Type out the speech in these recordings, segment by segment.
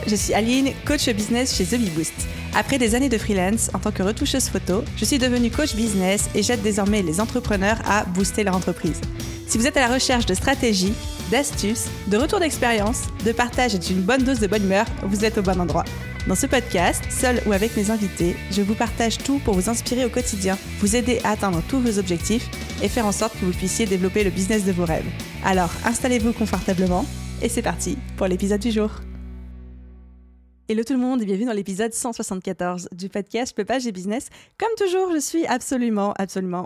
je suis Aline, coach business chez The Bee Boost. Après des années de freelance en tant que retoucheuse photo, je suis devenue coach business et j'aide désormais les entrepreneurs à booster leur entreprise. Si vous êtes à la recherche de stratégies, d'astuces, de retours d'expérience, de partage et d'une bonne dose de bonne humeur, vous êtes au bon endroit. Dans ce podcast, seul ou avec mes invités, je vous partage tout pour vous inspirer au quotidien, vous aider à atteindre tous vos objectifs et faire en sorte que vous puissiez développer le business de vos rêves. Alors, installez-vous confortablement et c'est parti pour l'épisode du jour. Hello tout le monde et bienvenue dans l'épisode 174 du podcast Peupage et Business. Comme toujours, je suis absolument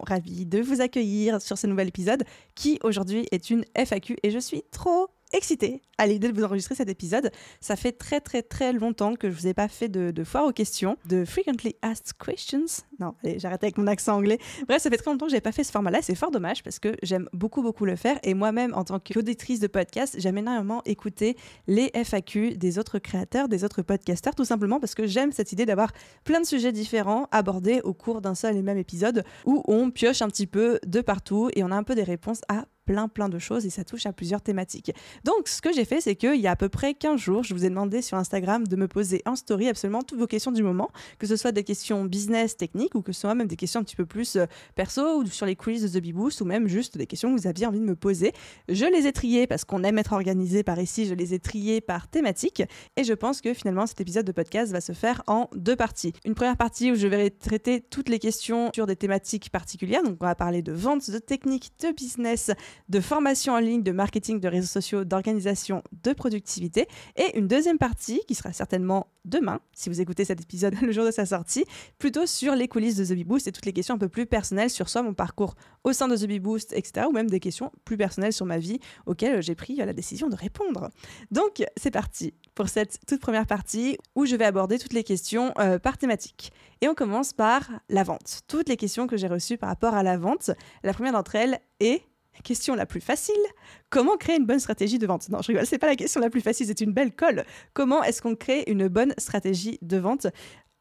ravie de vous accueillir sur ce nouvel épisode qui aujourd'hui est une FAQ et je suis trop excitée à l'idée de vous enregistrer cet épisode. Ça fait très longtemps que je vous ai pas fait de foire aux questions, de Frequently Asked Questions. Non, allez, j'arrête avec mon accent anglais. Bref, ça fait très longtemps que j'avais pas fait ce format-là. C'est fort dommage parce que j'aime beaucoup le faire. Et moi-même, en tant qu'auditrice de podcast, j'aime énormément écouter les FAQ des autres créateurs, des autres podcasteurs, tout simplement parce que j'aime cette idée d'avoir plein de sujets différents abordés au cours d'un seul et même épisode où on pioche un petit peu de partout et on a un peu des réponses à plein de choses et ça touche à plusieurs thématiques. Donc, ce que j'ai fait, c'est qu'il y a à peu près 15 jours, je vous ai demandé sur Instagram de me poser en story absolument toutes vos questions du moment, que ce soit des questions business, techniques ou que ce soit même des questions un petit peu plus perso ou sur les coulisses de The Bee Boost ou même juste des questions que vous aviez envie de me poser. Je les ai triées parce qu'on aime être organisé par ici, je les ai triées par thématique et je pense que finalement cet épisode de podcast va se faire en deux parties. Une première partie où je vais traiter toutes les questions sur des thématiques particulières, donc on va parler de vente, de technique, de business, de formation en ligne, de marketing, de réseaux sociaux, d'organisation, de productivité. Et une deuxième partie, qui sera certainement demain, si vous écoutez cet épisode le jour de sa sortie, plutôt sur les coulisses de The Bee Boost et toutes les questions un peu plus personnelles sur soit mon parcours au sein de The Bee Boost, etc. ou même des questions plus personnelles sur ma vie auxquelles j'ai pris la décision de répondre. Donc, c'est parti pour cette toute première partie où je vais aborder toutes les questions par thématique. Et on commence par la vente. Toutes les questions que j'ai reçues par rapport à la vente. La première d'entre elles est... Question la plus facile, comment créer une bonne stratégie de vente? Non, je rigole, c'est pas la question la plus facile, c'est une belle colle. Comment est-ce qu'on crée une bonne stratégie de vente?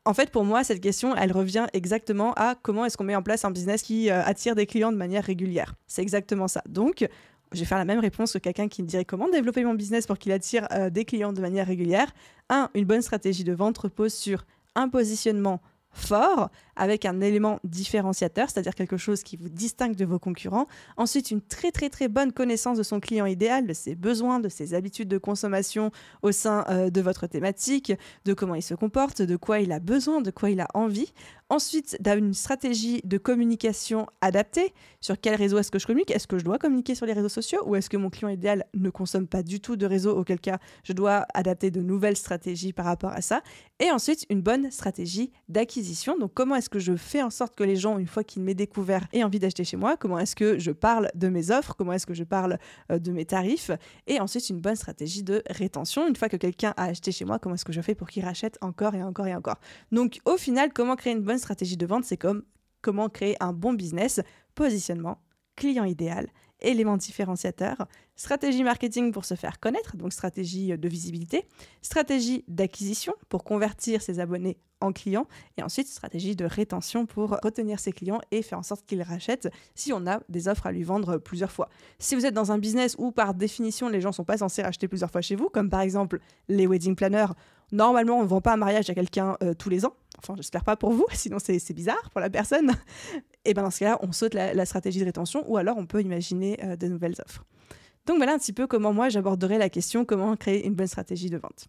En fait, pour moi, cette question, elle revient exactement à comment est-ce qu'on met en place un business qui attire des clients de manière régulière. C'est exactement ça. Donc, je vais faire la même réponse que quelqu'un qui me dirait comment développer mon business pour qu'il attire des clients de manière régulière. Une bonne stratégie de vente repose sur un positionnement fort, avec un élément différenciateur, c'est-à-dire quelque chose qui vous distingue de vos concurrents. Ensuite, une très bonne connaissance de son client idéal, de ses besoins, de ses habitudes de consommation au sein de votre thématique, de comment il se comporte, de quoi il a besoin, de quoi il a envie. Ensuite, une stratégie de communication adaptée. Sur quel réseau est-ce que je communique? Est-ce que je dois communiquer sur les réseaux sociaux ou est-ce que mon client idéal ne consomme pas du tout de réseau, auquel cas je dois adapter de nouvelles stratégies par rapport à ça? Et ensuite, une bonne stratégie d'acquisition. Donc, comment est-ce que je fais en sorte que les gens, une fois qu'ils m'aient découvert, aient envie d'acheter chez moi? Comment est-ce que je parle de mes offres? Comment est-ce que je parle de mes tarifs? Et ensuite, une bonne stratégie de rétention. Une fois que quelqu'un a acheté chez moi, comment est-ce que je fais pour qu'il rachète encore et encore et encore? Donc, au final, comment créer une bonne stratégie de vente? C'est comme comment créer un bon business, positionnement, client idéal, éléments différenciateurs, stratégie marketing pour se faire connaître, donc stratégie de visibilité, stratégie d'acquisition pour convertir ses abonnés en clients et ensuite stratégie de rétention pour retenir ses clients et faire en sorte qu'ils rachètent si on a des offres à lui vendre plusieurs fois. Si vous êtes dans un business où par définition les gens ne sont pas censés racheter plusieurs fois chez vous, comme par exemple les wedding planners, normalement on ne vend pas un mariage à quelqu'un tous les ans, enfin j'espère pas pour vous, sinon c'est bizarre pour la personne, et bien dans ce cas-là on saute la stratégie de rétention ou alors on peut imaginer de nouvelles offres. Donc voilà un petit peu comment moi j'aborderai la question comment créer une bonne stratégie de vente.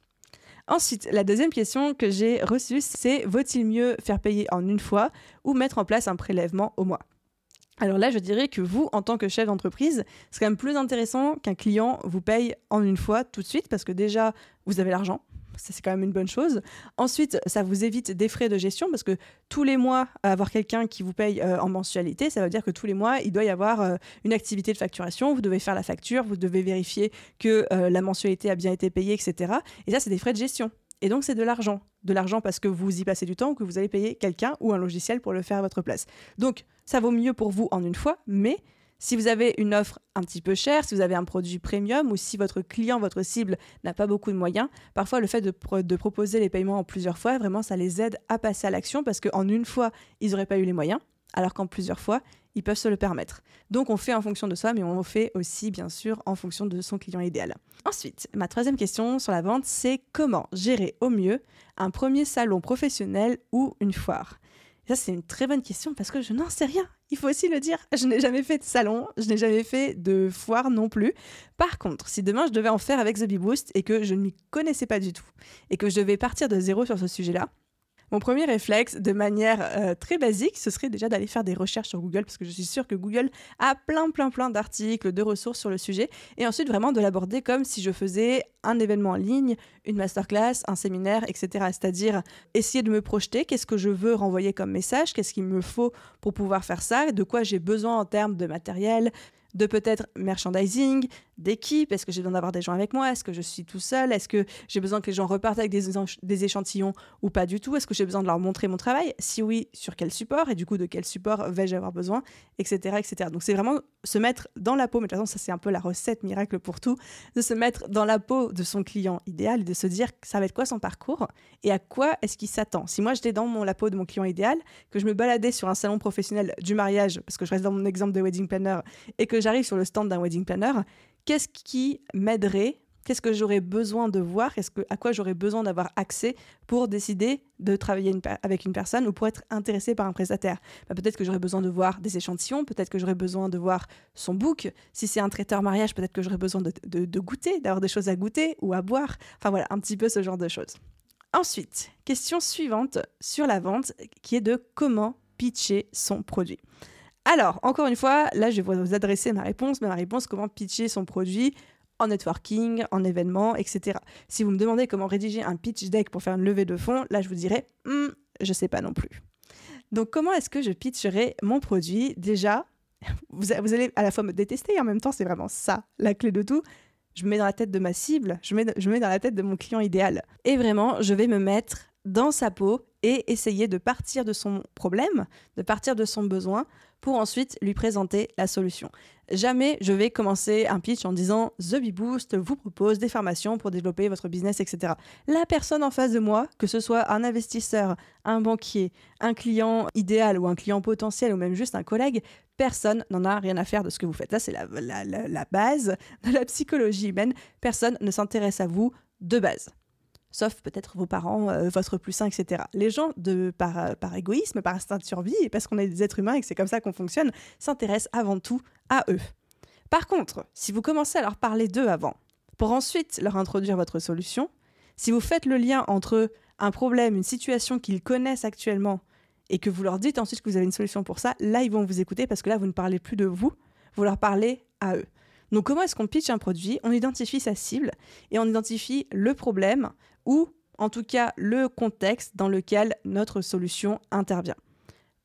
Ensuite, la deuxième question que j'ai reçue, c'est vaut-il mieux faire payer en une fois ou mettre en place un prélèvement au mois? Alors là, je dirais que vous, en tant que chef d'entreprise, c'est quand même plus intéressant qu'un client vous paye en une fois tout de suite parce que déjà, vous avez l'argent. Ça, c'est quand même une bonne chose. Ensuite, ça vous évite des frais de gestion parce que tous les mois, avoir quelqu'un qui vous paye en mensualité, ça veut dire que tous les mois, il doit y avoir une activité de facturation. Vous devez faire la facture, vous devez vérifier que la mensualité a bien été payée, etc. Et ça, c'est des frais de gestion. Et donc, c'est de l'argent. De l'argent parce que vous y passez du temps ou que vous allez payer quelqu'un ou un logiciel pour le faire à votre place. Donc, ça vaut mieux pour vous en une fois, mais si vous avez une offre un petit peu chère, si vous avez un produit premium ou si votre client, votre cible n'a pas beaucoup de moyens, parfois le fait de proposer les paiements en plusieurs fois, vraiment, ça les aide à passer à l'action parce qu'en une fois, ils n'auraient pas eu les moyens. alors qu'en plusieurs fois, ils peuvent se le permettre. Donc on fait en fonction de soi, mais on fait aussi bien sûr en fonction de son client idéal. Ensuite, ma troisième question sur la vente, c'est comment gérer au mieux un premier salon professionnel ou une foire? Et ça, c'est une très bonne question parce que je n'en sais rien. Il faut aussi le dire, je n'ai jamais fait de salon, je n'ai jamais fait de foire non plus. Par contre, si demain je devais en faire avec The Bee Boost et que je ne m'y connaissais pas du tout et que je devais partir de zéro sur ce sujet-là, mon premier réflexe, de manière très basique, ce serait déjà d'aller faire des recherches sur Google, parce que je suis sûre que Google a plein d'articles, de ressources sur le sujet, et ensuite vraiment de l'aborder comme si je faisais un événement en ligne, une masterclass, un séminaire, etc. C'est-à-dire essayer de me projeter, qu'est-ce que je veux renvoyer comme message, qu'est-ce qu'il me faut pour pouvoir faire ça, de quoi j'ai besoin en termes de matériel, de peut-être merchandising, d'équipe, est-ce que j'ai besoin d'avoir des gens avec moi, est-ce que je suis tout seul, est-ce que j'ai besoin que les gens repartent avec des échantillons ou pas du tout, est-ce que j'ai besoin de leur montrer mon travail, si oui, sur quel support, et du coup de quel support vais-je avoir besoin, etc., etc. Donc c'est vraiment se mettre dans la peau, mais de toute façon ça c'est un peu la recette miracle pour tout, de se mettre dans la peau de son client idéal et de se dire ça va être quoi son parcours et à quoi est-ce qu'il s'attend. Si moi j'étais dans la peau de mon client idéal, que je me baladais sur un salon professionnel du mariage, parce que je reste dans mon exemple de wedding planner, et que j'arrive sur le stand d'un wedding planner, qu'est-ce qui m'aiderait? Qu'est-ce que j'aurais besoin de voir? À quoi j'aurais besoin d'avoir accès pour décider de travailler avec une personne ou pour être intéressé par un prestataire? Peut-être que j'aurais besoin de voir des échantillons, peut-être que j'aurais besoin de voir son book. Si c'est un traiteur mariage, peut-être que j'aurais besoin de goûter, d'avoir des choses à goûter ou à boire. Enfin voilà, un petit peu ce genre de choses. Ensuite, question suivante sur la vente qui est de comment pitcher son produit. Alors, encore une fois, là, je vais vous adresser ma réponse, comment pitcher son produit en networking, en événement, etc. Si vous me demandez comment rédiger un pitch deck pour faire une levée de fonds, là, je vous dirais, je sais pas non plus. Donc, comment est-ce que je pitcherai mon produit? Déjà, vous allez à la fois me détester et en même temps, c'est vraiment ça, la clé de tout. Je me mets dans la tête de ma cible, je me mets dans la tête de mon client idéal. Et vraiment, je vais me mettre dans sa peau et essayer de partir de son problème, de partir de son besoin pour ensuite lui présenter la solution. Jamais je vais commencer un pitch en disant « The Bee Boost vous propose des formations pour développer votre business, etc. » La personne en face de moi, que ce soit un investisseur, un banquier, un client idéal ou un client potentiel ou même juste un collègue, personne n'en a rien à faire de ce que vous faites. Là, c'est la base de la psychologie humaine. Personne ne s'intéresse à vous de base. Sauf peut-être vos parents, votre plus sain, etc. Les gens, par égoïsme, par instinct de survie, et parce qu'on est des êtres humains et que c'est comme ça qu'on fonctionne, s'intéressent avant tout à eux. Par contre, si vous commencez à leur parler d'eux avant, pour ensuite leur introduire votre solution, si vous faites le lien entre un problème, une situation qu'ils connaissent actuellement, et que vous leur dites ensuite que vous avez une solution pour ça, là, ils vont vous écouter parce que là, vous ne parlez plus de vous, vous leur parlez à eux. Donc, comment est-ce qu'on pitch un produit? On identifie sa cible et on identifie le problème ou, en tout cas, le contexte dans lequel notre solution intervient.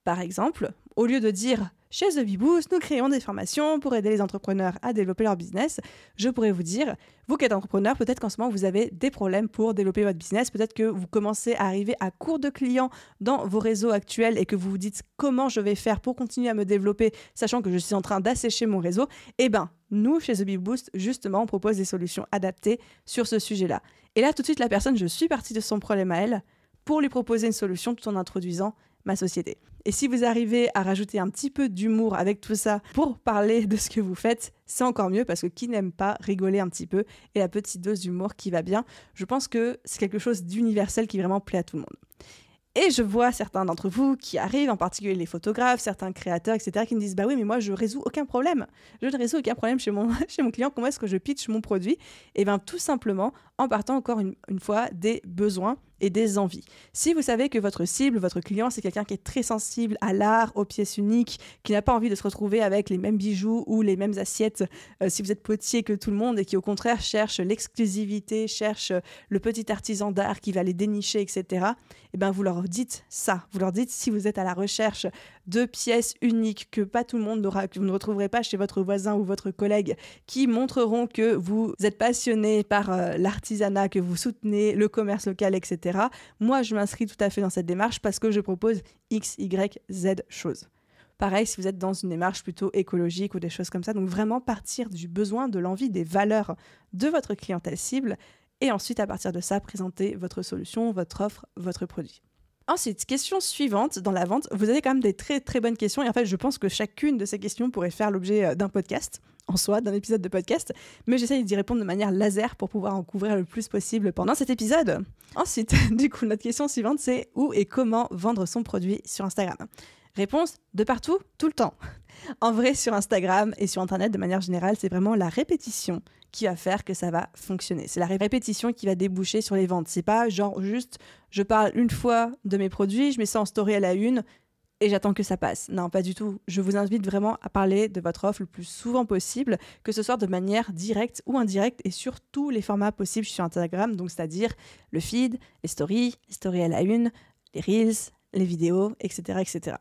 Par exemple, au lieu de dire « Chez The Bee Boost, nous créons des formations pour aider les entrepreneurs à développer leur business », je pourrais vous dire « Vous qui êtes entrepreneur, peut-être qu'en ce moment, vous avez des problèmes pour développer votre business. Peut-être que vous commencez à arriver à court de clients dans vos réseaux actuels et que vous vous dites « Comment je vais faire pour continuer à me développer, sachant que je suis en train d'assécher mon réseau ?» Eh bien, nous, chez The Bee Boost, justement, on propose des solutions adaptées sur ce sujet-là. Et là, tout de suite, la personne, je suis partie de son problème à elle pour lui proposer une solution tout en introduisant ma société. Et si vous arrivez à rajouter un petit peu d'humour avec tout ça pour parler de ce que vous faites, c'est encore mieux parce que qui n'aime pas rigoler un petit peu et la petite dose d'humour qui va bien, je pense que c'est quelque chose d'universel qui vraiment plaît à tout le monde. Et je vois certains d'entre vous qui arrivent, en particulier les photographes, certains créateurs, etc., qui me disent « Bah oui, mais moi, je résous aucun problème. Je ne résous aucun problème chez mon client. Comment est-ce que je pitch mon produit ?» Eh bien, tout simplement en partant encore une fois des besoins et des envies. Si vous savez que votre cible, votre client, c'est quelqu'un qui est très sensible à l'art, aux pièces uniques, qui n'a pas envie de se retrouver avec les mêmes bijoux ou les mêmes assiettes, si vous êtes potier que tout le monde et qui au contraire cherche l'exclusivité, cherche le petit artisan d'art qui va les dénicher, etc., eh bien vous leur dites ça. Vous leur dites si vous êtes à la recherche de pièces uniques que pas tout le monde n'aura, que vous ne retrouverez pas chez votre voisin ou votre collègue, qui montreront que vous êtes passionné par l'artisanat, que vous soutenez le commerce local, etc. Moi, je m'inscris tout à fait dans cette démarche parce que je propose X, Y, Z choses. Pareil, si vous êtes dans une démarche plutôt écologique ou des choses comme ça, donc vraiment partir du besoin, de l'envie, des valeurs de votre clientèle cible et ensuite, à partir de ça, présenter votre solution, votre offre, votre produit. Ensuite, question suivante, dans la vente, vous avez quand même des très très bonnes questions et en fait je pense que chacune de ces questions pourrait faire l'objet d'un podcast, en soi, d'un épisode de podcast, mais j'essaye d'y répondre de manière laser pour pouvoir en couvrir le plus possible pendant cet épisode. Ensuite, du coup, notre question suivante c'est où et comment vendre son produit sur Instagram ? Réponse, de partout, tout le temps. En vrai, sur Instagram et sur Internet, de manière générale, c'est vraiment la répétition qui va faire que ça va fonctionner. C'est la répétition qui va déboucher sur les ventes. C'est pas genre juste, je parle une fois de mes produits, je mets ça en story à la une et j'attends que ça passe. Non, pas du tout. Je vous invite vraiment à parler de votre offre le plus souvent possible, que ce soit de manière directe ou indirecte et sur tous les formats possibles sur Instagram, donc c'est-à-dire le feed, les stories à la une, les reels, les vidéos, etc., etc.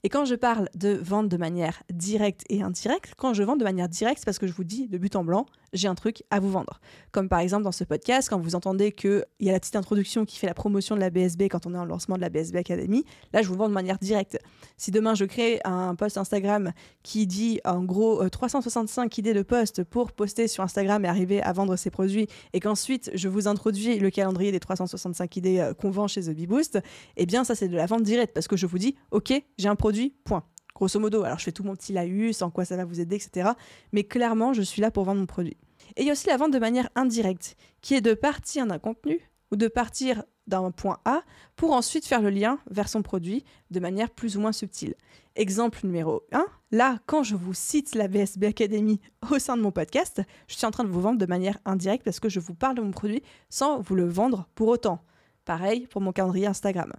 Et quand je parle de vente de manière directe et indirecte, quand je vends de manière directe, c'est parce que je vous dis de but en blanc, j'ai un truc à vous vendre. Comme par exemple dans ce podcast, quand vous entendez qu'il y a la petite introduction qui fait la promotion de la BSB quand on est en lancement de la BSB Academy, là je vous vends de manière directe. Si demain je crée un post Instagram qui dit en gros 365 idées de posts pour poster sur Instagram et arriver à vendre ses produits, et qu'ensuite je vous introduis le calendrier des 365 idées qu'on vend chez The Bee Boost, eh bien ça c'est de la vente directe parce que je vous dis ok, j'ai un produit, point. Grosso modo, alors je fais tout mon petit laïus, en quoi ça va vous aider, etc. Mais clairement, je suis là pour vendre mon produit. Et il y a aussi la vente de manière indirecte, qui est de partir d'un contenu ou de partir d'un point A pour ensuite faire le lien vers son produit de manière plus ou moins subtile. Exemple numéro 1, là, quand je vous cite la BSB Academy au sein de mon podcast, je suis en train de vous vendre de manière indirecte parce que je vous parle de mon produit sans vous le vendre pour autant. Pareil pour mon calendrier Instagram.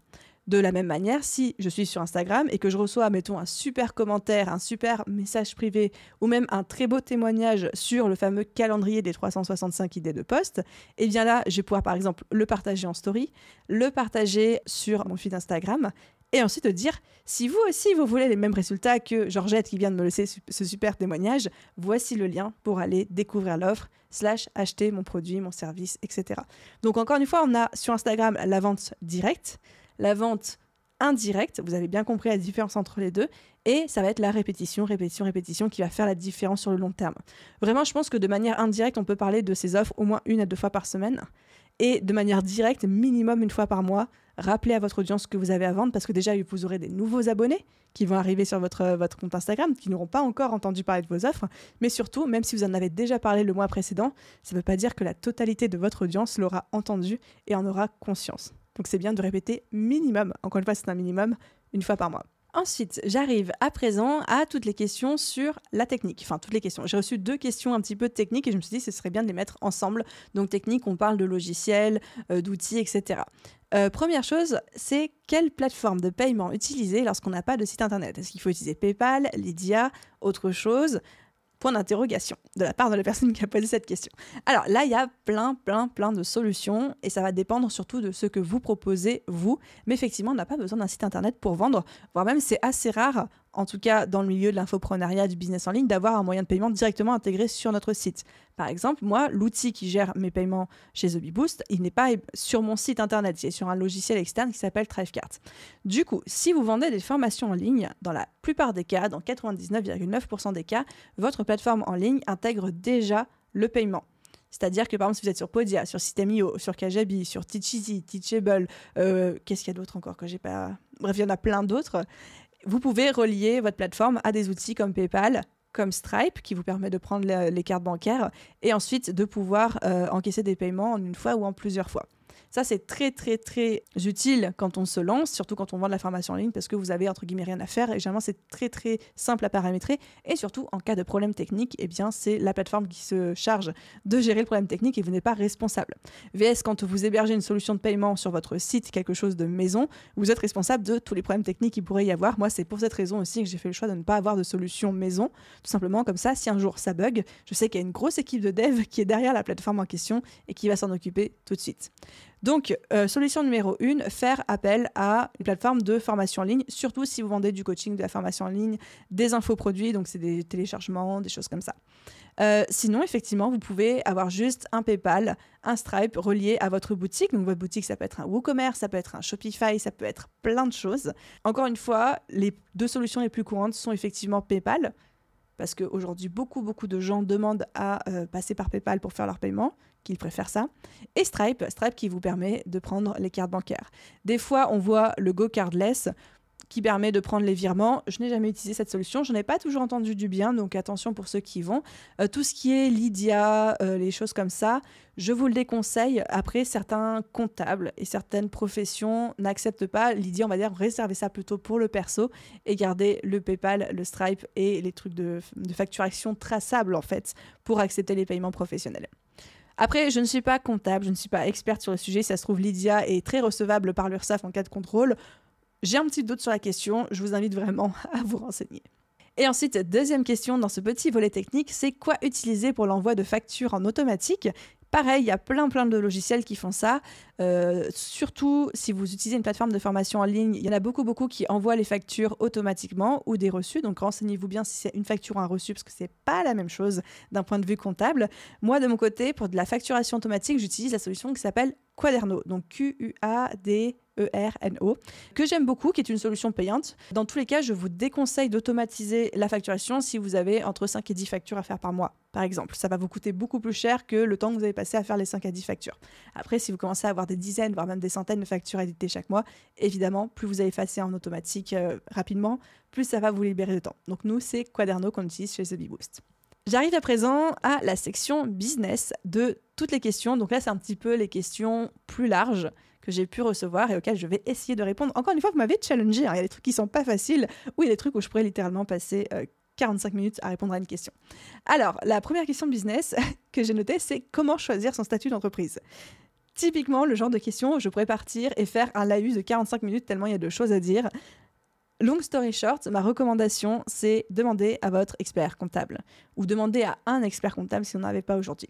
De la même manière, si je suis sur Instagram et que je reçois, mettons, un super commentaire, un super message privé ou même un très beau témoignage sur le fameux calendrier des 365 idées de posts, eh bien là, je vais pouvoir par exemple le partager en story, le partager sur mon feed Instagram et ensuite dire, si vous aussi vous voulez les mêmes résultats que Georgette qui vient de me laisser ce super témoignage, voici le lien pour aller découvrir l'offre / acheter mon produit, mon service, etc. Donc encore une fois, on a sur Instagram la vente directe, la vente indirecte, vous avez bien compris la différence entre les deux, et ça va être la répétition qui va faire la différence sur le long terme. Vraiment, je pense que de manière indirecte, on peut parler de ces offres au moins 1 à 2 fois par semaine, et de manière directe, minimum 1 fois par mois, rappelez à votre audience ce que vous avez à vendre, parce que déjà, vous aurez des nouveaux abonnés qui vont arriver sur votre compte Instagram, qui n'auront pas encore entendu parler de vos offres, mais surtout, même si vous en avez déjà parlé le mois précédent, ça ne veut pas dire que la totalité de votre audience l'aura entendu et en aura conscience. Donc c'est bien de répéter minimum, encore une fois c'est un minimum, 1 fois par mois. Ensuite, j'arrive à présent à toutes les questions sur la technique. Enfin, toutes les questions. J'ai reçu 2 questions un petit peu techniques et je me suis dit que ce serait bien de les mettre ensemble. Donc technique, on parle de logiciels, d'outils, etc. Première chose, c'est quelle plateforme de paiement utiliser lorsqu'on n'a pas de site internet ? Est-ce qu'il faut utiliser PayPal, Lydia, autre chose ? Point d'interrogation de la part de la personne qui a posé cette question. Alors là, il y a plein de solutions et ça va dépendre surtout de ce que vous proposez, vous. Mais effectivement, on n'a pas besoin d'un site internet pour vendre, voire même c'est assez rare, en tout cas dans le milieu de l'infoprenariat, du business en ligne, d'avoir un moyen de paiement directement intégré sur notre site. Par exemple, moi, l'outil qui gère mes paiements chez The Bee Boost, il n'est pas sur mon site internet, il est sur un logiciel externe qui s'appelle Thrivecart. Du coup, si vous vendez des formations en ligne, dans la plupart des cas, dans 99,9% des cas, votre plateforme en ligne intègre déjà le paiement. C'est-à-dire que par exemple, si vous êtes sur Podia, sur System.io, sur Kajabi, sur Teacheasy, Teachable, qu'est-ce qu'il y a d'autre encore que j'ai pas... Bref, il y en a plein d'autres. Vous pouvez relier votre plateforme à des outils comme PayPal, comme Stripe, qui vous permet de prendre les cartes bancaires et ensuite de pouvoir encaisser des paiements en 1 fois ou en plusieurs fois. Ça, c'est très utile quand on se lance, surtout quand on vend de la formation en ligne, parce que vous avez, entre guillemets, rien à faire. Et généralement, c'est très simple à paramétrer. Et surtout, en cas de problème technique, eh bien, c'est la plateforme qui se charge de gérer le problème technique et vous n'êtes pas responsable. VS, quand vous hébergez une solution de paiement sur votre site, quelque chose de maison, vous êtes responsable de tous les problèmes techniques qu'il pourrait y avoir. Moi, c'est pour cette raison aussi que j'ai fait le choix de ne pas avoir de solution maison. Tout simplement, comme ça, si un jour ça bug, je sais qu'il y a une grosse équipe de dev qui est derrière la plateforme en question et qui va s'en occuper tout de suite. Donc, solution numéro 1, faire appel à une plateforme de formation en ligne, surtout si vous vendez du coaching, de la formation en ligne, des infoproduits, donc c'est des téléchargements, des choses comme ça. Sinon, effectivement, vous pouvez avoir juste un PayPal, un Stripe relié à votre boutique. Donc, votre boutique, ça peut être un WooCommerce, ça peut être un Shopify, ça peut être plein de choses. Encore une fois, les 2 solutions les plus courantes sont effectivement PayPal, parce qu'aujourd'hui, beaucoup de gens demandent à passer par PayPal pour faire leur paiement, qu'ils préfèrent ça. Et Stripe qui vous permet de prendre les cartes bancaires. Des fois, on voit le Go Cardless qui permet de prendre les virements. Je n'ai jamais utilisé cette solution, je n'ai pas toujours entendu du bien, donc attention pour ceux qui y vont. Tout ce qui est Lydia, les choses comme ça, je vous le déconseille. Après, certains comptables et certaines professions n'acceptent pas. Lydia, on va dire, réservez ça plutôt pour le perso et gardez le PayPal, le Stripe et les trucs de facturation traçables en fait pour accepter les paiements professionnels. Après, je ne suis pas comptable, je ne suis pas experte sur le sujet. Si ça se trouve, Lydia est très recevable par l'URSSAF en cas de contrôle. J'ai un petit doute sur la question, je vous invite vraiment à vous renseigner. Et ensuite, deuxième question dans ce petit volet technique, c'est quoi utiliser pour l'envoi de factures en automatique ? Pareil, il y a plein de logiciels qui font ça. Surtout si vous utilisez une plateforme de formation en ligne, il y en a beaucoup qui envoient les factures automatiquement ou des reçus. Donc renseignez-vous bien si c'est une facture ou un reçu parce que c'est pas la même chose d'un point de vue comptable. Moi, de mon côté, pour de la facturation automatique, j'utilise la solution qui s'appelle Quaderno. Donc Quaderno, que j'aime beaucoup, qui est une solution payante. Dans tous les cas, je vous déconseille d'automatiser la facturation si vous avez entre 5 et 10 factures à faire par mois, par exemple. Ça va vous coûter beaucoup plus cher que le temps que vous avez passé à faire les 5 à 10 factures. Après, si vous commencez à avoir des dizaines, voire même des centaines de factures éditées chaque mois, évidemment, plus vous allez effacer en automatique rapidement, plus ça va vous libérer de temps. Donc nous, c'est Quaderno qu'on utilise chez The Bee Boost. J'arrive à présent à la section business de toutes les questions. Donc là, c'est un petit peu les questions plus larges que j'ai pu recevoir et auxquelles je vais essayer de répondre. Encore une fois, vous m'avez challengé. Hein. Il y a des trucs qui sont pas faciles ou il y a des trucs où je pourrais littéralement passer 45 minutes à répondre à une question. Alors, la première question business que j'ai notée, c'est comment choisir son statut d'entreprise ? Typiquement, le genre de question où je pourrais partir et faire un laïus de 45 minutes tellement il y a de choses à dire. Long story short, ma recommandation, c'est demander à votre expert comptable ou demander à un expert comptable si on n'en avait pas aujourd'hui.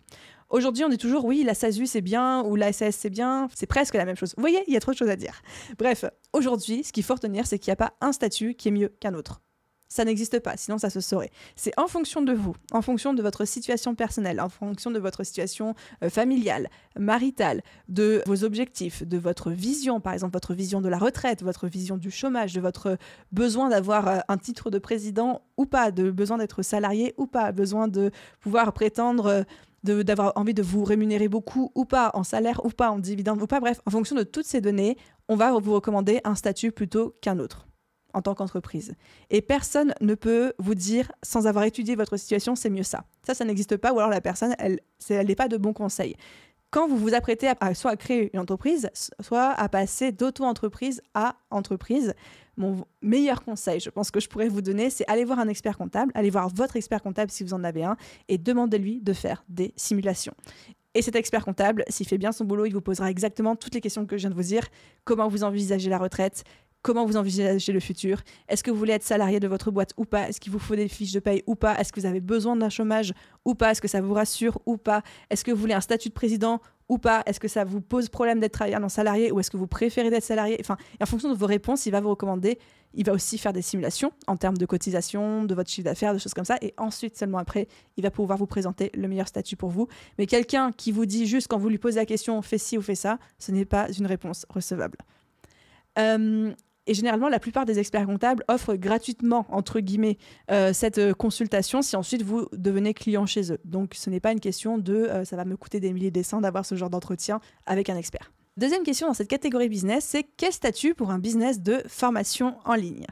Aujourd'hui, on dit toujours oui, la SASU c'est bien ou la SAS c'est bien, c'est presque la même chose. Vous voyez, il y a trop de choses à dire. Bref, aujourd'hui, ce qu'il faut retenir, c'est qu'il n'y a pas un statut qui est mieux qu'un autre. Ça n'existe pas, sinon ça se saurait. C'est en fonction de vous, en fonction de votre situation personnelle, en fonction de votre situation familiale, maritale, de vos objectifs, de votre vision, par exemple votre vision de la retraite, votre vision du chômage, de votre besoin d'avoir un titre de président ou pas, de besoin d'être salarié ou pas, besoin de pouvoir prétendre d'avoir envie de vous rémunérer beaucoup ou pas, en salaire ou pas, en dividende ou pas. Bref, en fonction de toutes ces données, on va vous recommander un statut plutôt qu'un autre en tant qu'entreprise. Et personne ne peut vous dire, sans avoir étudié votre situation, c'est mieux ça. Ça n'existe pas, ou alors la personne, elle n'est pas de bons conseils. Quand vous vous apprêtez soit à créer une entreprise, soit à passer d'auto-entreprise à entreprise, mon meilleur conseil, je pense que je pourrais vous donner, c'est aller voir un expert comptable, aller voir votre expert comptable si vous en avez un, et demandez-lui de faire des simulations. Et cet expert comptable, s'il fait bien son boulot, il vous posera exactement toutes les questions que je viens de vous dire. Comment vous envisagez la retraite ? Comment vous envisagez le futur ? Est-ce que vous voulez être salarié de votre boîte ou pas ? Est-ce qu'il vous faut des fiches de paye ou pas ? Est-ce que vous avez besoin d'un chômage ou pas ? Est-ce que ça vous rassure ou pas ? Est-ce que vous voulez un statut de président ou pas ? Est-ce que ça vous pose problème d'être travailleur non salarié ou est-ce que vous préférez d'être salarié ? Enfin, en fonction de vos réponses, il va vous recommander. Il va aussi faire des simulations en termes de cotisation, de votre chiffre d'affaires, de choses comme ça. Et ensuite, seulement après, il va pouvoir vous présenter le meilleur statut pour vous. Mais quelqu'un qui vous dit juste quand vous lui posez la question « fais ci ou fais ça », ce n'est pas une réponse recevable. Et généralement, la plupart des experts comptables offrent gratuitement, entre guillemets, cette consultation si ensuite vous devenez client chez eux. Donc, ce n'est pas une question de ça va me coûter des milliers et des cents d'avoir ce genre d'entretien avec un expert. Deuxième question dans cette catégorie business, c'est quel statut pour un business de formation en ligne ?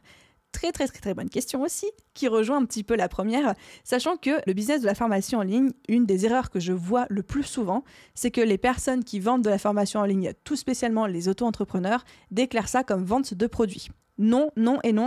Très bonne question aussi, qui rejoint un petit peu la première, sachant que le business de la formation en ligne, une des erreurs que je vois le plus souvent, c'est que les personnes qui vendent de la formation en ligne, tout spécialement les auto-entrepreneurs, déclarent ça comme vente de produits. Non,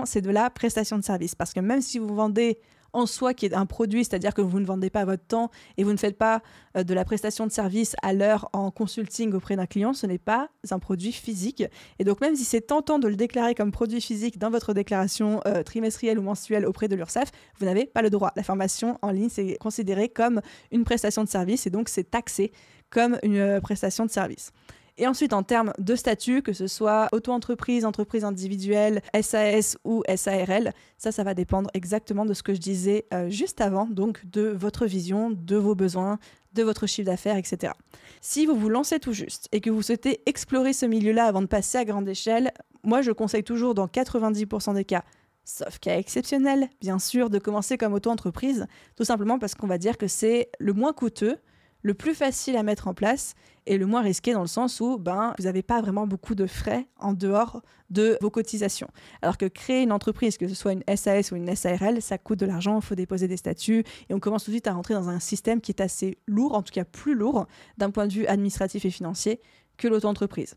c'est de la prestation de service, parce que même si vous vendez en soi qui est un produit, c'est-à-dire que vous ne vendez pas votre temps et vous ne faites pas de la prestation de service à l'heure en consulting auprès d'un client, ce n'est pas un produit physique. Et donc même si c'est tentant de le déclarer comme produit physique dans votre déclaration trimestrielle ou mensuelle auprès de l'URSSAF, vous n'avez pas le droit. La formation en ligne, c'est considéré comme une prestation de service et donc c'est taxé comme une prestation de service. Et ensuite, en termes de statut, que ce soit auto-entreprise, entreprise individuelle, SAS ou SARL, ça va dépendre exactement de ce que je disais juste avant, donc de votre vision, de vos besoins, de votre chiffre d'affaires, etc. Si vous vous lancez tout juste et que vous souhaitez explorer ce milieu-là avant de passer à grande échelle, moi je conseille toujours dans 90% des cas Sauf cas exceptionnel, bien sûr, de commencer comme auto-entreprise, tout simplement parce qu'on va dire que c'est le moins coûteux, le plus facile à mettre en place et le moins risqué dans le sens où vous n'avez pas vraiment beaucoup de frais en dehors de vos cotisations. Alors que créer une entreprise, que ce soit une SAS ou une SARL, ça coûte de l'argent, il faut déposer des statuts et on commence tout de suite à rentrer dans un système qui est assez lourd, en tout cas plus lourd d'un point de vue administratif et financier que l'auto-entreprise.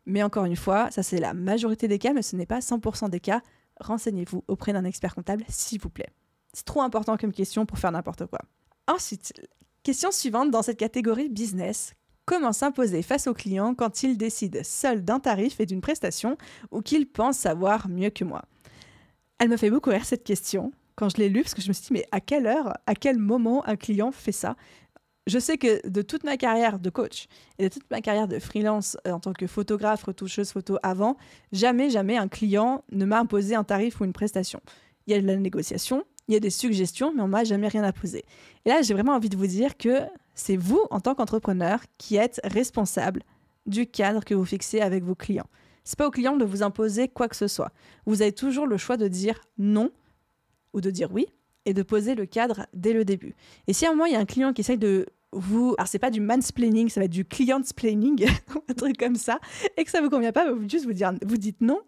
Mais encore une fois, ça c'est la majorité des cas, mais ce n'est pas 100% des cas. Renseignez-vous auprès d'un expert comptable, s'il vous plaît. C'est trop important comme question pour faire n'importe quoi. Ensuite, question suivante dans cette catégorie business. Comment s'imposer face au client quand il décide seul d'un tarif et d'une prestation ou qu'il pense savoir mieux que moi? Elle me fait beaucoup rire cette question quand je l'ai lue parce que je me suis dit mais à quelle heure, à quel moment un client fait ça? Je sais que de toute ma carrière de coach et de toute ma carrière de freelance en tant que photographe, retoucheuse photo avant, jamais un client ne m'a imposé un tarif ou une prestation. Il y a de la négociation, il y a des suggestions, mais on m'a jamais rien imposé. Et là, j'ai vraiment envie de vous dire que c'est vous, en tant qu'entrepreneur, qui êtes responsable du cadre que vous fixez avec vos clients. C'est pas au client de vous imposer quoi que ce soit. Vous avez toujours le choix de dire non ou de dire oui et de poser le cadre dès le début. Et si à un moment, il y a un client qui essaye de vous... Alors, c'est pas du mansplaining, ça va être du client-splaining, un truc comme ça, et que ça vous convient pas, vous dites non,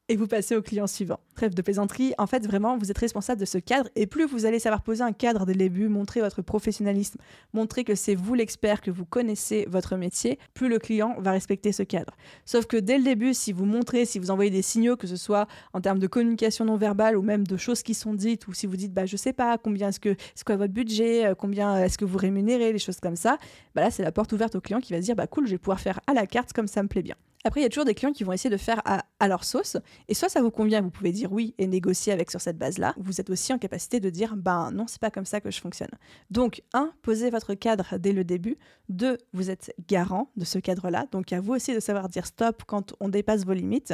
et vous passez au client suivant. Trêve de plaisanterie, en fait, vraiment, vous êtes responsable de ce cadre, et plus vous allez savoir poser un cadre dès le début, montrer votre professionnalisme, montrer que c'est vous l'expert, que vous connaissez votre métier, plus le client va respecter ce cadre. Sauf que dès le début, si vous montrez, si vous envoyez des signaux, que ce soit en termes de communication non verbale ou même de choses qui sont dites, ou si vous dites, je sais pas, c'est quoi votre budget, combien est-ce que vous rémunérez, des choses comme ça, là, c'est la porte ouverte au client qui va se dire, cool, je vais pouvoir faire à la carte comme ça me plaît bien. Après, il y a toujours des clients qui vont essayer de faire à leur sauce. Et soit ça vous convient, vous pouvez dire oui et négocier avec sur cette base-là. Vous êtes aussi en capacité de dire non, c'est pas comme ça que je fonctionne. Donc, 1, posez votre cadre dès le début. 2, vous êtes garant de ce cadre-là. Donc, à vous aussi de savoir dire stop quand on dépasse vos limites.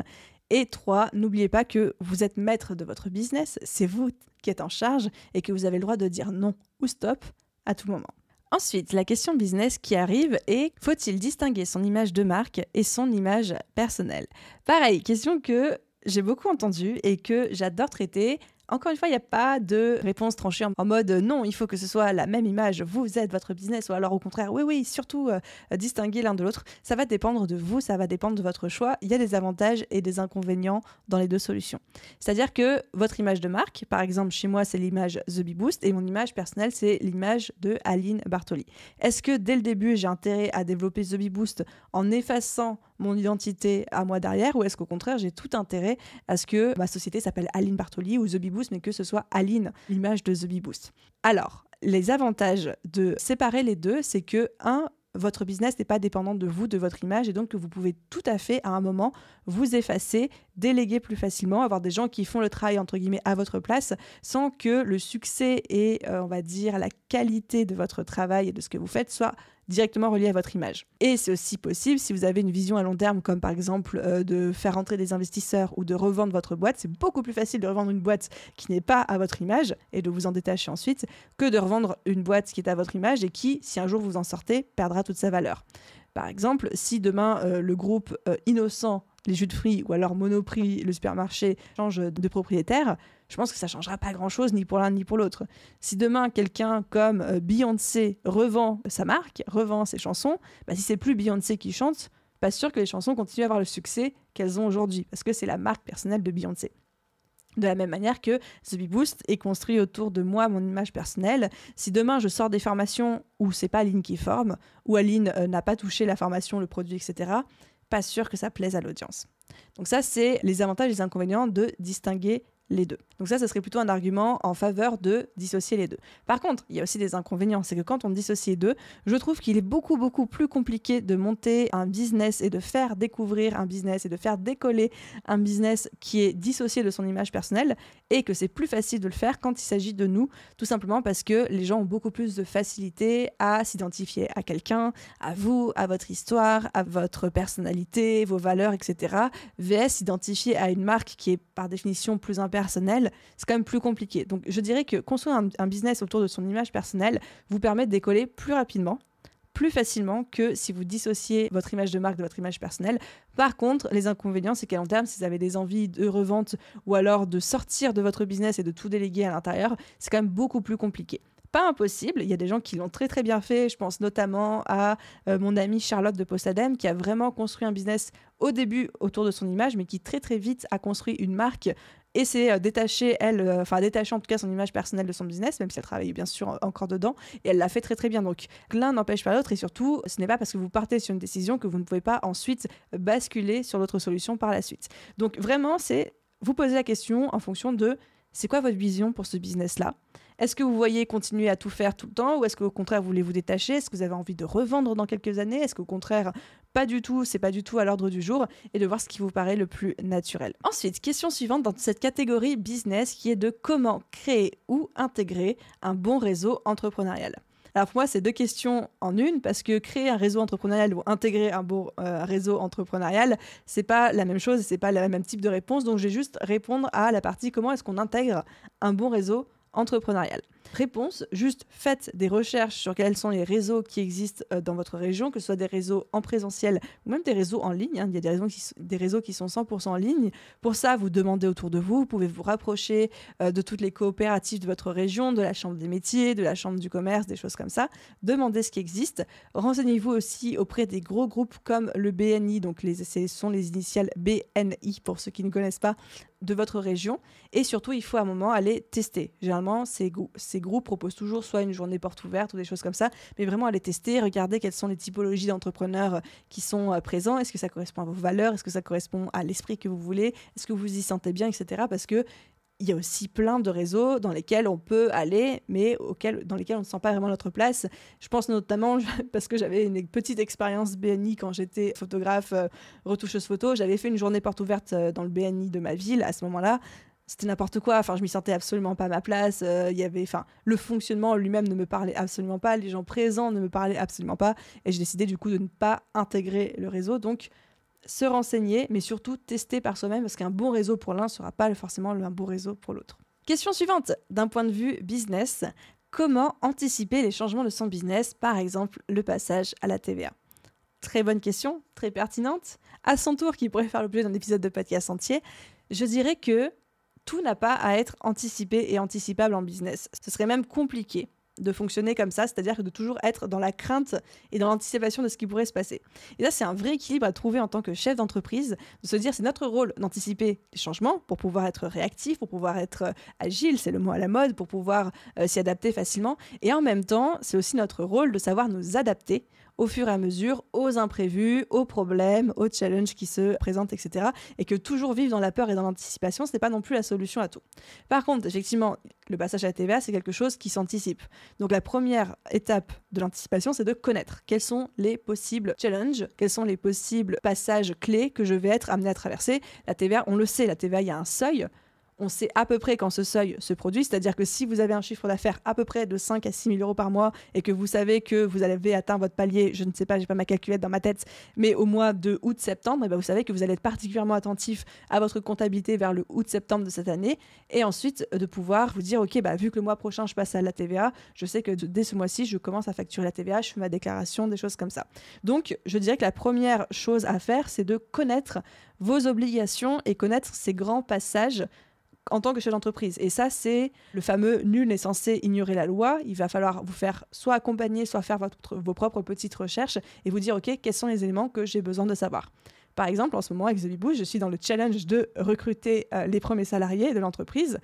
Et 3, n'oubliez pas que vous êtes maître de votre business. C'est vous qui êtes en charge et que vous avez le droit de dire non ou stop à tout moment. Ensuite, la question business qui arrive est: faut-il distinguer son image de marque et son image personnelle? Pareil, question que j'ai beaucoup entendue et que j'adore traiter. Encore une fois, il n'y a pas de réponse tranchée en mode non, il faut que ce soit la même image, vous êtes votre business, ou alors au contraire, oui, surtout distinguer l'un de l'autre. Ça va dépendre de vous, ça va dépendre de votre choix. Il y a des avantages et des inconvénients dans les deux solutions. C'est-à-dire que votre image de marque, par exemple, chez moi, c'est l'image The Bee Boost et mon image personnelle, c'est l'image de Aline Bartoli. Est-ce que dès le début, j'ai intérêt à développer The Bee Boost en effaçant mon identité à moi derrière, ou est-ce qu'au contraire, j'ai tout intérêt à ce que ma société s'appelle Aline Bartoli ou The Bee Boost, mais que ce soit Aline, l'image de The Bee Boost. Alors, les avantages de séparer les deux, c'est que, votre business n'est pas dépendant de vous, de votre image, et donc que vous pouvez tout à fait, à un moment, vous effacer, déléguer plus facilement, avoir des gens qui font le travail, entre guillemets, à votre place, sans que le succès et, on va dire, la qualité de votre travail et de ce que vous faites soit directement relié à votre image. Et c'est aussi possible si vous avez une vision à long terme, comme par exemple de faire rentrer des investisseurs ou de revendre votre boîte. C'est beaucoup plus facile de revendre une boîte qui n'est pas à votre image et de vous en détacher ensuite que de revendre une boîte qui est à votre image et qui, si un jour vous en sortez, perdra toute sa valeur. Par exemple, si demain le groupe Innocent, les jus de fruits, ou alors Monoprix, le supermarché, change de propriétaire, je pense que ça ne changera pas grand-chose ni pour l'un ni pour l'autre. Si demain, quelqu'un comme Beyoncé revend sa marque, revend ses chansons, si c'est plus Beyoncé qui chante, pas sûr que les chansons continuent à avoir le succès qu'elles ont aujourd'hui, parce que c'est la marque personnelle de Beyoncé. De la même manière que The Bee Boost est construit autour de moi, mon image personnelle. Si demain je sors des formations où c'est pas Aline qui forme, où Aline n'a pas touché la formation, le produit, etc., pas sûr que ça plaise à l'audience. Donc ça, c'est les avantages et les inconvénients de distinguer les deux. Donc ça serait plutôt un argument en faveur de dissocier les deux. Par contre, il y a aussi des inconvénients. C'est que quand on dissocie les deux, je trouve qu'il est beaucoup plus compliqué de monter un business et de faire découvrir un business et de faire décoller un business qui est dissocié de son image personnelle, et que c'est plus facile de le faire quand il s'agit de nous, tout simplement parce que les gens ont beaucoup plus de facilité à s'identifier à quelqu'un, à vous, à votre histoire, à votre personnalité, vos valeurs, etc. VS s'identifier à une marque qui est par définition plus impersonnelle, c'est quand même plus compliqué. Donc je dirais que construire un business autour de son image personnelle vous permet de décoller plus rapidement, plus facilement que si vous dissociez votre image de marque de votre image personnelle. Par contre, les inconvénients, c'est qu'à long terme, si vous avez des envies de revente ou alors de sortir de votre business et de tout déléguer à l'intérieur, c'est quand même beaucoup plus compliqué. Pas impossible, il y a des gens qui l'ont très très bien fait, je pense notamment à mon amie Charlotte de Postadem qui a vraiment construit un business au début autour de son image mais qui très très vite a construit une marque et s'est détachée en tout cas son image personnelle de son business, même si elle travaillait bien sûr encore dedans, et elle l'a fait très très bien. Donc l'un n'empêche pas l'autre et surtout ce n'est pas parce que vous partez sur une décision que vous ne pouvez pas ensuite basculer sur l'autre solution par la suite. Donc vraiment c'est vous poser la question en fonction de c'est quoi votre vision pour ce business-là ? Est-ce que vous voyez continuer à tout faire tout le temps ou est-ce qu'au contraire, vous voulez vous détacher ? Est-ce que vous avez envie de revendre dans quelques années ? Est-ce qu'au contraire, pas du tout, c'est pas du tout à l'ordre du jour ? Et de voir ce qui vous paraît le plus naturel. Ensuite, question suivante dans cette catégorie business qui est de comment créer ou intégrer un bon réseau entrepreneurial. Alors pour moi, c'est deux questions en une parce que créer un réseau entrepreneurial ou intégrer un bon réseau entrepreneurial, c'est pas la même chose, c'est pas le même type de réponse. Donc je vais juste répondre à la partie comment est-ce qu'on intègre un bon réseau entrepreneurial. Réponse, juste faites des recherches sur quels sont les réseaux qui existent dans votre région, que ce soit des réseaux en présentiel ou même des réseaux en ligne. Il y a des réseaux qui sont 100% en ligne. Pour ça, vous demandez autour de vous, vous pouvez vous rapprocher de toutes les coopératives de votre région, de la chambre des métiers, de la chambre du commerce, des choses comme ça. Demandez ce qui existe. Renseignez-vous aussi auprès des gros groupes comme le BNI, donc ce sont les initiales BNI pour ceux qui ne connaissent pas, de votre région. Et surtout, il faut à un moment aller tester. Généralement, ces groupes proposent toujours soit une journée porte ouverte ou des choses comme ça, mais vraiment aller tester, regarder quelles sont les typologies d'entrepreneurs qui sont présents. Est-ce que ça correspond à vos valeurs ? Est-ce que ça correspond à l'esprit que vous voulez ? Est-ce que vous y sentez bien, etc. Parce que il y a aussi plein de réseaux dans lesquels on peut aller, mais dans lesquels on ne sent pas vraiment notre place. Je pense notamment, parce que j'avais une petite expérience BNI quand j'étais photographe, retoucheuse photo, j'avais fait une journée porte ouverte dans le BNI de ma ville à ce moment-là. C'était n'importe quoi, je m'y sentais absolument pas à ma place. Le fonctionnement lui-même ne me parlait absolument pas, les gens présents ne me parlaient absolument pas, et j'ai décidé du coup de ne pas intégrer le réseau. Donc, se renseigner, mais surtout tester par soi-même, parce qu'un bon réseau pour l'un ne sera pas forcément un bon réseau pour l'autre. Question suivante, d'un point de vue business, comment anticiper les changements de son business, par exemple le passage à la TVA ? Très bonne question, très pertinente. À son tour, qui pourrait faire l'objet d'un épisode de podcast entier, je dirais que tout n'a pas à être anticipé et anticipable en business. Ce serait même compliqué de fonctionner comme ça, c'est-à-dire que de toujours être dans la crainte et dans l'anticipation de ce qui pourrait se passer. Et là, c'est un vrai équilibre à trouver en tant que chef d'entreprise, de se dire c'est notre rôle d'anticiper les changements pour pouvoir être réactif, pour pouvoir être agile, c'est le mot à la mode, pour pouvoir s'y adapter facilement. Et en même temps, c'est aussi notre rôle de savoir nous adapter au fur et à mesure aux imprévus, aux problèmes, aux challenges qui se présentent, etc. Et que toujours vivre dans la peur et dans l'anticipation, ce n'est pas non plus la solution à tout. Par contre, effectivement, le passage à la TVA, c'est quelque chose qui s'anticipe. Donc la première étape de l'anticipation, c'est de connaître quels sont les possibles challenges, quels sont les possibles passages clés que je vais être amené à traverser. La TVA, on le sait, la TVA, il y a un seuil. On sait à peu près quand ce seuil se produit, c'est-à-dire que si vous avez un chiffre d'affaires à peu près de 5 à 6 000 euros par mois et que vous savez que vous avez atteint votre palier, je ne sais pas, j'ai pas ma calculette dans ma tête, mais au mois de août-septembre, vous savez que vous allez être particulièrement attentif à votre comptabilité vers le août-septembre de cette année et ensuite de pouvoir vous dire, ok, vu que le mois prochain je passe à la TVA, je sais que dès ce mois-ci, je commence à facturer la TVA, je fais ma déclaration, des choses comme ça. Donc, je dirais que la première chose à faire, c'est de connaître vos obligations et connaître ces grands passages en tant que chef d'entreprise. Et ça, c'est le fameux « nul n'est censé ignorer la loi ». Il va falloir vous faire soit accompagner, soit faire vos propres petites recherches et vous dire « Ok, quels sont les éléments que j'ai besoin de savoir ?» Par exemple, en ce moment, avec The Big Boost, je suis dans le challenge de recruter les premiers salariés de l'entreprise.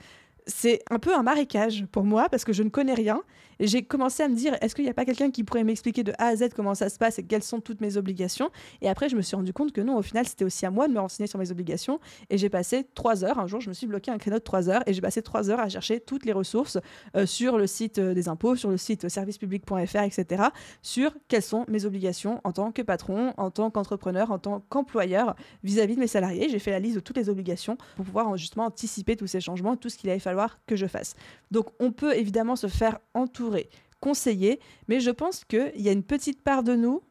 C'est un peu un marécage pour moi parce que je ne connais rien. Et j'ai commencé à me dire, est-ce qu'il n'y a pas quelqu'un qui pourrait m'expliquer de A à Z comment ça se passe et quelles sont toutes mes obligations ? Et après, je me suis rendu compte que non, au final, c'était aussi à moi de me renseigner sur mes obligations. Et j'ai passé 3 heures. Un jour, je me suis bloqué un créneau de 3 heures et j'ai passé 3 heures à chercher toutes les ressources sur le site des impôts, sur le site servicepublic.fr, etc. sur quelles sont mes obligations en tant que patron, en tant qu'entrepreneur, en tant qu'employeur vis-à-vis de mes salariés. J'ai fait la liste de toutes les obligations pour pouvoir justement anticiper tous ces changements, tout ce qu'il allait falloir que je fasse. Donc, on peut évidemment se faire entourer, conseiller, mais je pense qu'il y a une petite part de nous,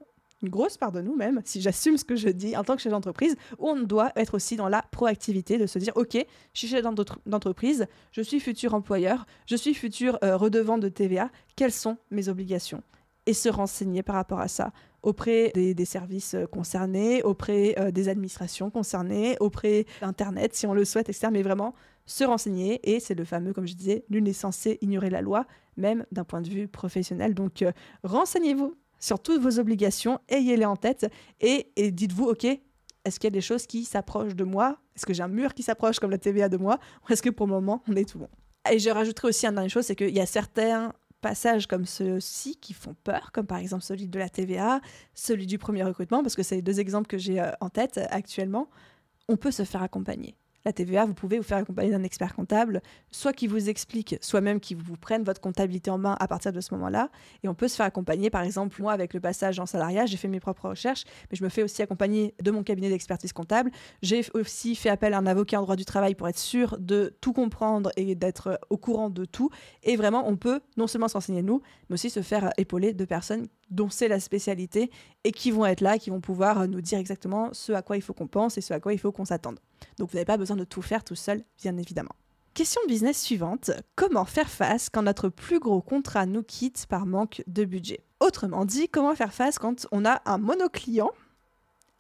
une grosse part de nous même, si j'assume ce que je dis en tant que chef d'entreprise, où on doit être aussi dans la proactivité, de se dire, ok, je suis chef d'entreprise, je suis futur employeur, je suis futur redevant de TVA, quelles sont mes obligations ? et se renseigner par rapport à ça auprès des services concernés, auprès des administrations concernées, auprès d'Internet si on le souhaite, etc. Mais vraiment se renseigner, et c'est le fameux, comme je disais, nul n'est censé ignorer la loi, même d'un point de vue professionnel. Donc renseignez-vous sur toutes vos obligations, ayez-les en tête et dites-vous, ok, est-ce qu'il y a des choses qui s'approchent de moi? Est-ce que j'ai un mur qui s'approche comme la TVA de moi? Ou est-ce que pour le moment, on est tout bon? Et je rajouterai aussi une dernière chose, c'est qu'il y a certains passages comme ceux-ci qui font peur, comme par exemple celui de la TVA, celui du premier recrutement, parce que c'est les deux exemples que j'ai en tête actuellement. On peut se faire accompagner. La TVA, vous pouvez vous faire accompagner d'un expert comptable, soit qui vous explique, soit même qui vous prenne votre comptabilité en main à partir de ce moment-là. Et on peut se faire accompagner, par exemple, moi, avec le passage en salariat, j'ai fait mes propres recherches, mais je me fais aussi accompagner de mon cabinet d'expertise comptable. J'ai aussi fait appel à un avocat en droit du travail pour être sûr de tout comprendre et d'être au courant de tout. Et vraiment, on peut non seulement se renseigner nous, mais aussi se faire épauler de personnes dont c'est la spécialité et qui vont être là, qui vont pouvoir nous dire exactement ce à quoi il faut qu'on pense et ce à quoi il faut qu'on s'attende. Donc vous n'avez pas besoin de tout faire tout seul, bien évidemment. Question business suivante. Comment faire face quand notre plus gros contrat nous quitte par manque de budget? Autrement dit, comment faire face quand on a un monoclient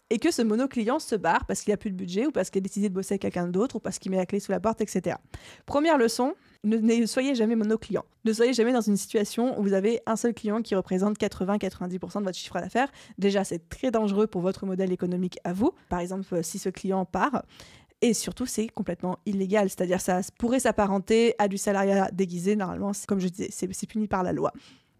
et que ce monoclient se barre parce qu'il n'y a plus de budget ou parce qu'il a décidé de bosser avec quelqu'un d'autre ou parce qu'il met la clé sous la porte, etc. Première leçon, ne soyez jamais monoclient. Ne soyez jamais dans une situation où vous avez un seul client qui représente 80-90% de votre chiffre d'affaires. Déjà, c'est très dangereux pour votre modèle économique à vous. Par exemple, si ce client part. Et surtout, c'est complètement illégal. C'est-à-dire ça pourrait s'apparenter à du salariat déguisé. Normalement, comme je disais, c'est puni par la loi.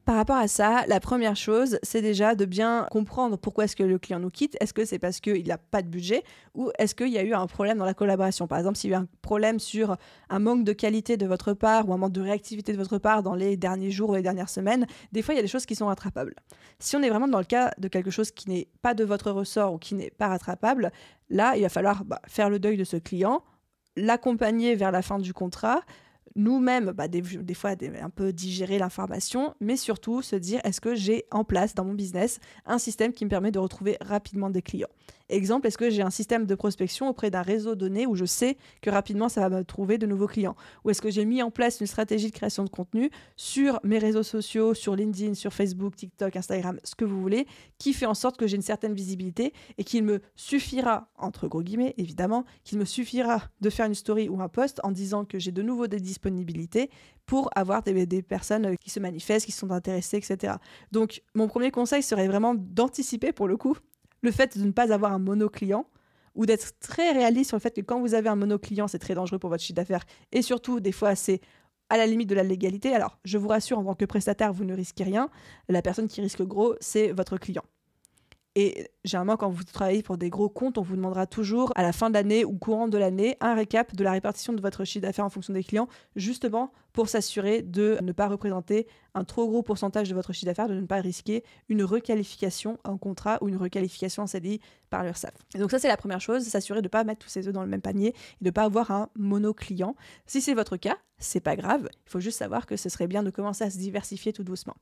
Par rapport à ça, la première chose, c'est déjà de bien comprendre pourquoi est-ce que le client nous quitte. Est-ce que c'est parce qu'il n'a pas de budget ou est-ce qu'il y a eu un problème dans la collaboration? Par exemple, s'il y a eu un problème sur un manque de qualité de votre part ou un manque de réactivité de votre part dans les derniers jours ou les dernières semaines, des fois, il y a des choses qui sont rattrapables. Si on est vraiment dans le cas de quelque chose qui n'est pas de votre ressort ou qui n'est pas rattrapable, là, il va falloir faire le deuil de ce client, l'accompagner vers la fin du contrat, nous-mêmes, des fois, un peu digérer l'information, mais surtout se dire, est-ce que j'ai en place dans mon business un système qui me permet de retrouver rapidement des clients? Exemple, est-ce que j'ai un système de prospection auprès d'un réseau donné où je sais que rapidement, ça va me trouver de nouveaux clients? Ou est-ce que j'ai mis en place une stratégie de création de contenu sur mes réseaux sociaux, sur LinkedIn, sur Facebook, TikTok, Instagram, ce que vous voulez, qui fait en sorte que j'ai une certaine visibilité et qu'il me suffira, entre gros guillemets, évidemment, qu'il me suffira de faire une story ou un post en disant que j'ai de nouveau des disponibilités pour avoir des personnes qui se manifestent, qui sont intéressées, etc. Donc, mon premier conseil serait vraiment d'anticiper, pour le coup, le fait de ne pas avoir un monoclient ou d'être très réaliste sur le fait que quand vous avez un monoclient, c'est très dangereux pour votre chiffre d'affaires et surtout, des fois, c'est à la limite de la légalité. Alors, je vous rassure, en tant que prestataire, vous ne risquez rien. La personne qui risque gros, c'est votre client. Et généralement, quand vous travaillez pour des gros comptes, on vous demandera toujours à la fin de l'année ou courant de l'année un récap de la répartition de votre chiffre d'affaires en fonction des clients, justement pour s'assurer de ne pas représenter un trop gros pourcentage de votre chiffre d'affaires, de ne pas risquer une requalification en contrat ou une requalification en CDI par l'URSSAF. Et donc ça, c'est la première chose, s'assurer de ne pas mettre tous ses œufs dans le même panier et de ne pas avoir un monoclient. Si c'est votre cas, c'est pas grave, il faut juste savoir que ce serait bien de commencer à se diversifier tout doucement.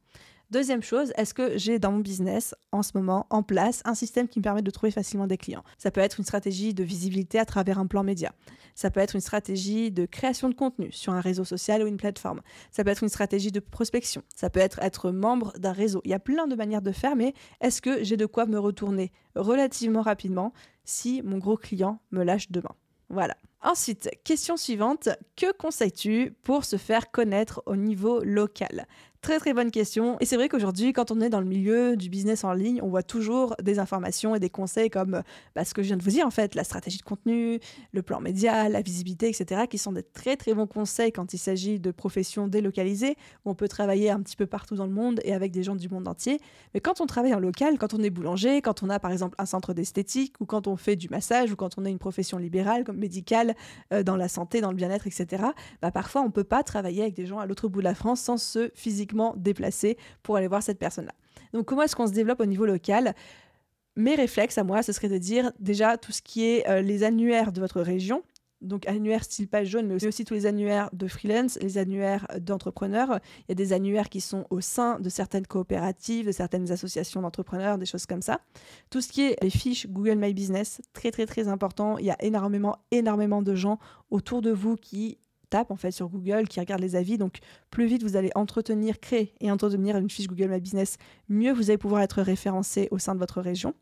Deuxième chose, est-ce que j'ai dans mon business en ce moment en place un système qui me permet de trouver facilement des clients? Ça peut être une stratégie de visibilité à travers un plan média. Ça peut être une stratégie de création de contenu sur un réseau social ou une plateforme. Ça peut être une stratégie de prospection. Ça peut être membre d'un réseau. Il y a plein de manières de faire, mais est-ce que j'ai de quoi me retourner relativement rapidement si mon gros client me lâche demain? Voilà. Ensuite, question suivante, que conseilles-tu pour se faire connaître au niveau local? Très très bonne question. Et c'est vrai qu'aujourd'hui, quand on est dans le milieu du business en ligne, on voit toujours des informations et des conseils comme ce que je viens de vous dire en fait, la stratégie de contenu, le plan média, la visibilité, etc. qui sont des très très bons conseils quand il s'agit de professions délocalisées, où on peut travailler un petit peu partout dans le monde et avec des gens du monde entier. Mais quand on travaille en local, quand on est boulanger, quand on a par exemple un centre d'esthétique, ou quand on fait du massage, ou quand on a une profession libérale comme médicale, dans la santé, dans le bien-être, etc., parfois on ne peut pas travailler avec des gens à l'autre bout de la France sans se physiquement déplacer pour aller voir cette personne-là. Donc comment est-ce qu'on se développe au niveau local? Mes réflexes à moi, ce serait de dire déjà tout ce qui est les annuaires de votre région, donc annuaires style page jaune, mais aussi tous les annuaires de freelance, les annuaires d'entrepreneurs. Il y a des annuaires qui sont au sein de certaines coopératives, de certaines associations d'entrepreneurs, des choses comme ça. Tout ce qui est les fiches Google My Business, très très très important. Il y a énormément de gens autour de vous qui tape en fait sur Google, qui regarde les avis. Donc plus vite vous allez créer et entretenir une fiche Google My Business, mieux vous allez pouvoir être référencé au sein de votre région.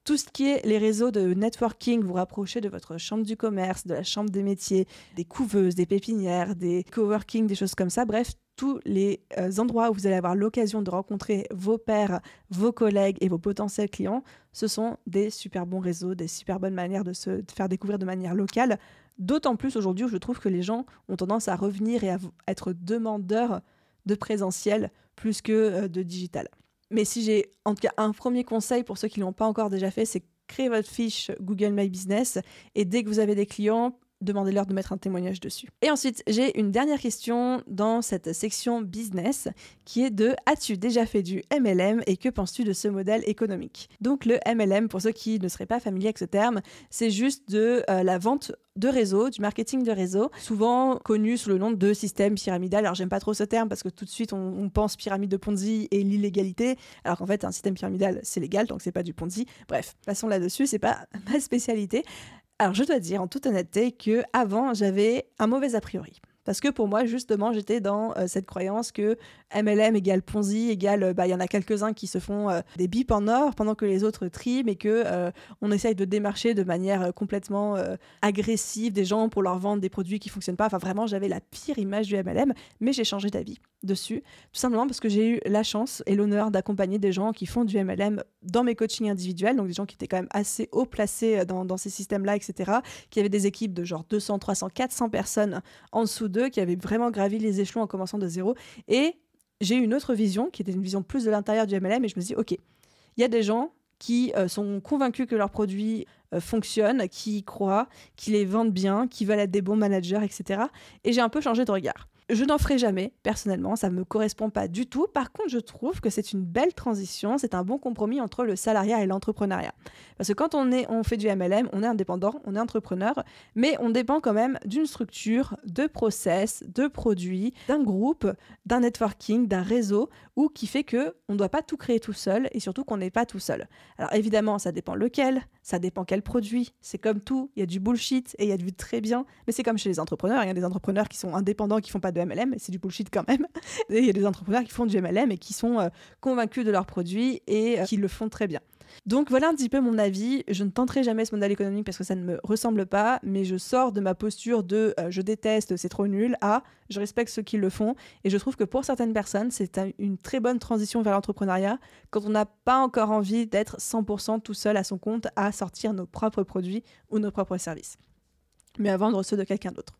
Tout ce qui est les réseaux de networking, vous rapprochez de votre chambre du commerce, de la chambre des métiers, des couveuses, des pépinières, des coworking, des choses comme ça. Bref, tous les endroits où vous allez avoir l'occasion de rencontrer vos pairs, vos collègues et vos potentiels clients, ce sont des super bons réseaux, des super bonnes manières de se faire découvrir de manière locale. D'autant plus aujourd'hui où je trouve que les gens ont tendance à revenir et à être demandeurs de présentiel plus que de digital. Mais si j'ai en tout cas un premier conseil pour ceux qui ne l'ont pas encore déjà fait, c'est créer votre fiche Google My Business et dès que vous avez des clients, demandez-leur de mettre un témoignage dessus. Et ensuite, j'ai une dernière question dans cette section business qui est de « As-tu déjà fait du MLM et que penses-tu de ce modèle économique ?» Donc le MLM, pour ceux qui ne seraient pas familiers avec ce terme, c'est juste de la vente de réseau, du marketing de réseau, souvent connu sous le nom de système pyramidal. Alors j'aime pas trop ce terme parce que tout de suite on pense pyramide de Ponzi et l'illégalité, alors qu'en fait un système pyramidal c'est légal, donc c'est pas du Ponzi. Bref, passons là-dessus, c'est pas ma spécialité. Alors je dois dire en toute honnêteté que avant j'avais un mauvais a priori. Parce que pour moi, justement, j'étais dans cette croyance que MLM égale Ponzi, égale, y en a quelques-uns qui se font des bips en or pendant que les autres triment et qu'on essaye de démarcher de manière complètement agressive des gens pour leur vendre des produits qui ne fonctionnent pas. Enfin, vraiment, j'avais la pire image du MLM, mais j'ai changé d'avis dessus, tout simplement parce que j'ai eu la chance et l'honneur d'accompagner des gens qui font du MLM dans mes coachings individuels, donc des gens qui étaient quand même assez haut placés dans ces systèmes-là, etc., qui avaient des équipes de genre 200, 300, 400 personnes en dessous d'eux, qui avaient vraiment gravi les échelons en commençant de zéro. Et j'ai eu une autre vision, qui était une vision plus de l'intérieur du MLM, et je me dis, ok, il y a des gens qui sont convaincus que leurs produits fonctionnent, qui y croient, qui les vendent bien, qui veulent être des bons managers, etc. Et j'ai un peu changé de regard. Je n'en ferai jamais, personnellement, ça ne me correspond pas du tout. Par contre, je trouve que c'est une belle transition, c'est un bon compromis entre le salariat et l'entrepreneuriat. Parce que quand on fait du MLM, on est indépendant, on est entrepreneur, mais on dépend quand même d'une structure, de process, de produits, d'un groupe, d'un networking, d'un réseau, ou qui fait qu'on ne doit pas tout créer tout seul et surtout qu'on n'est pas tout seul. Alors évidemment, ça dépend lequel, ça dépend quel produit, c'est comme tout, il y a du bullshit et il y a du très bien, mais c'est comme chez les entrepreneurs, il y a des entrepreneurs qui sont indépendants, qui font pas de MLM, c'est du bullshit quand même, et il y a des entrepreneurs qui font du MLM et qui sont convaincus de leurs produits et qui le font très bien. Donc voilà un petit peu mon avis, je ne tenterai jamais ce modèle économique parce que ça ne me ressemble pas, mais je sors de ma posture de je déteste, c'est trop nul, à je respecte ceux qui le font, et je trouve que pour certaines personnes, c'est une très bonne transition vers l'entrepreneuriat quand on n'a pas encore envie d'être 100% tout seul à son compte à sortir nos propres produits ou nos propres services, mais à vendre ceux de quelqu'un d'autre.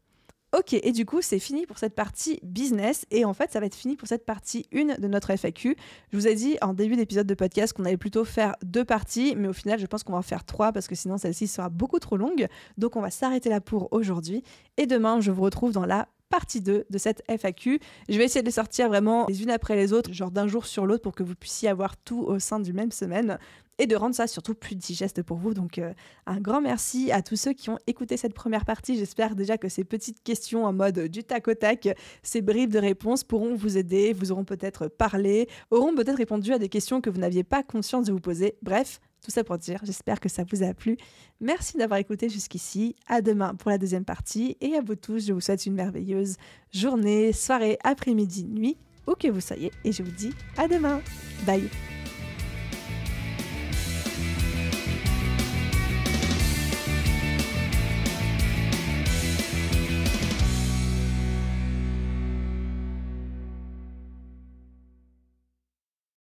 Ok, et du coup, c'est fini pour cette partie business, et en fait, ça va être fini pour cette partie 1 de notre FAQ. Je vous ai dit en début d'épisode de podcast qu'on allait plutôt faire 2 parties, mais au final, je pense qu'on va en faire 3, parce que sinon, celle-ci sera beaucoup trop longue. Donc, on va s'arrêter là pour aujourd'hui, et demain, je vous retrouve dans la partie 2 de cette FAQ. Je vais essayer de sortir vraiment les unes après les autres, genre d'un jour sur l'autre, pour que vous puissiez avoir tout au sein d'une même semaine, et de rendre ça surtout plus digeste pour vous. Donc un grand merci à tous ceux qui ont écouté cette première partie. J'espère déjà que ces petites questions en mode du tac au tac, ces bribes de réponses pourront vous aider, vous auront peut-être parlé, auront peut-être répondu à des questions que vous n'aviez pas conscience de vous poser. Bref, tout ça pour dire, j'espère que ça vous a plu. Merci d'avoir écouté jusqu'ici. À demain pour la deuxième partie. Et à vous tous, je vous souhaite une merveilleuse journée, soirée, après-midi, nuit, où que vous soyez. Et je vous dis à demain. Bye.